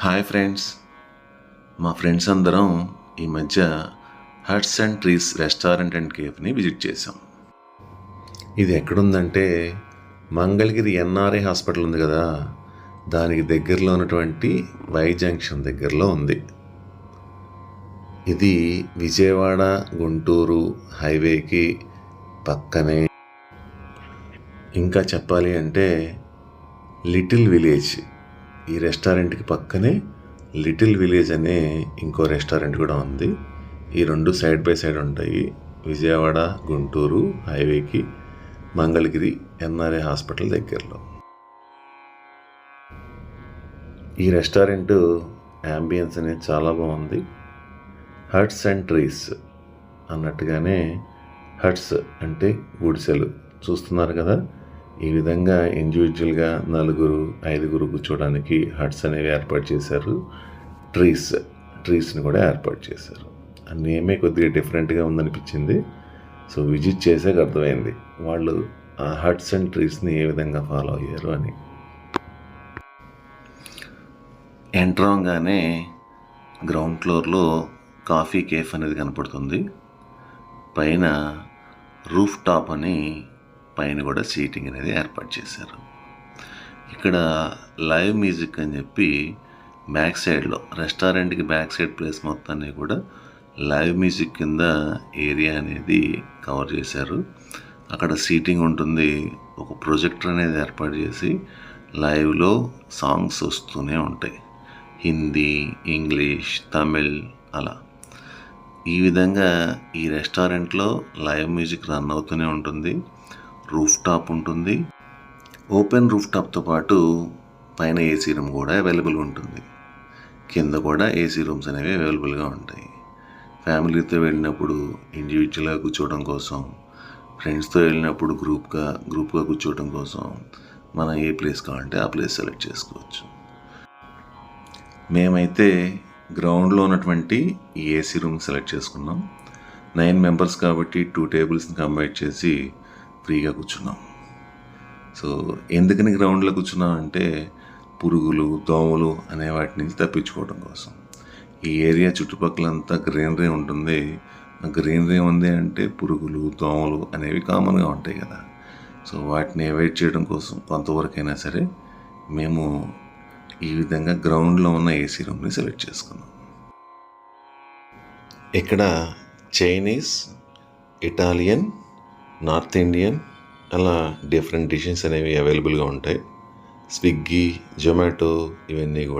Hi friends, మా friends అందరం ఈ మధ్య Huts and Trees restaurant and కేఫ్ని విజిట్ చేసాం. ఇది ఎక్కడుందంటే మంగళగిరి ఎన్ఆర్ఐ హాస్పిటల్ ఉంది కదా, దానికి దగ్గరలో ఉన్నటువంటి వై జంక్షన్ దగ్గరలో ఉంది. ఇది విజయవాడ గుంటూరు హైవేకి పక్కనే. ఇంకా చెప్పాలి అంటే లిటిల్ విలేజ్, ఈ రెస్టారెంట్కి పక్కనే లిటిల్ విలేజ్ అనే ఇంకో రెస్టారెంట్ కూడా ఉంది. ఈ రెండు సైడ్ బై సైడ్ ఉంటాయి, విజయవాడ గుంటూరు హైవేకి మంగళగిరి ఎన్ఆర్ఐ హాస్పిటల్ దగ్గరలో. ఈ రెస్టారెంట్ యాంబియన్స్ అనేది చాలా బాగుంది. హట్స్ అండ్ ట్రీస్ అన్నట్టుగానే, హట్స్ అంటే గుడిసెలు చూస్తున్నారు కదా, ఈ విధంగా ఇండివిజువల్గా 4-5 కూర్చోడానికి హట్స్ అనేవి ఏర్పాటు చేశారు. ట్రీస్ని కూడా ఏర్పాటు చేశారు. ఆ నేమే కొద్దిగా డిఫరెంట్గా ఉందనిపించింది. సో విజిట్ చేసాక అర్థమైంది వాళ్ళు ఆ హట్స్ అండ్ ట్రీస్ని ఏ విధంగా ఫాలో అయ్యారు అని. ఎంటర్ అవగానే గ్రౌండ్ ఫ్లోర్లో కాఫీ కేఫ్ అనేది కనపడుతుంది. పైన రూఫ్ టాప్ అని పైన కూడా సీటింగ్ అనేది ఏర్పాటు చేశారు. ఇక్కడ లైవ్ మ్యూజిక్ అని చెప్పి బ్యాక్ సైడ్లో, రెస్టారెంట్కి బ్యాక్ సైడ్ ప్లేస్ మొత్తాన్ని కూడా లైవ్ మ్యూజిక్ కింద ఏరియా అనేది కవర్ చేశారు. అక్కడ సీటింగ్ ఉంటుంది. ఒక ప్రొజెక్టర్ అనేది ఏర్పాటు చేసి లైవ్లో సాంగ్స్ వస్తూనే ఉంటాయి, హిందీ, ఇంగ్లీష్, తమిళ్ అలా. ఈ విధంగా ఈ రెస్టారెంట్లో లైవ్ మ్యూజిక్ రన్ అవుతూనే ఉంటుంది. రూఫ్ టాప్ ఉంటుంది. ఓపెన్ రూఫ్ టాప్తో పాటు పైన ఏసీ రూమ్ కూడా అవైలబుల్ ఉంటుంది. కింద కూడా ఏసీ రూమ్స్ అనేవి అవైలబుల్గా ఉంటాయి. ఫ్యామిలీతో వెళ్ళినప్పుడు ఇండివిజువల్గా కూర్చోవడం కోసం, ఫ్రెండ్స్తో వెళ్ళినప్పుడు గ్రూప్గా కూర్చోవడం కోసం మనం ఏ ప్లేస్ కావాలంటే ఆ ప్లేస్ సెలెక్ట్ చేసుకోవచ్చు. మేమైతే గ్రౌండ్లో ఉన్నటువంటి ఈ ఏసీ రూమ్ సెలెక్ట్ చేసుకున్నాం. 9 మెంబర్స్ కాబట్టి 2 టేబుల్స్ని కంబైన్ చేసి ఫ్రీగా కూర్చున్నాం. సో ఎందుకని గ్రౌండ్లో కూర్చున్నాం అంటే పురుగులు, దోమలు అనే వాటి నుంచి తప్పించుకోవడం కోసం. ఈ ఏరియా చుట్టుపక్కలంతా గ్రీనరీ ఉంటుంది. గ్రీనరీ ఉంది అంటే పురుగులు, దోమలు అనేవి కామన్గా ఉంటాయి కదా. సో వాటిని అవాయిడ్ చేయడం కోసం కొంతవరకైనా సరే మేము ఈ విధంగా గ్రౌండ్లో ఉన్న ఏసీ రూమ్ని సెలెక్ట్ చేసుకున్నాం. ఇక్కడ చైనీస్, ఇటాలియన్, నార్త్ ఇండియన్ అలా డిఫరెంట్ డిషెస్ అనేవి అవైలబుల్గా ఉంటాయి. స్విగ్గీ, జొమాటో ఇవన్నీ కూడా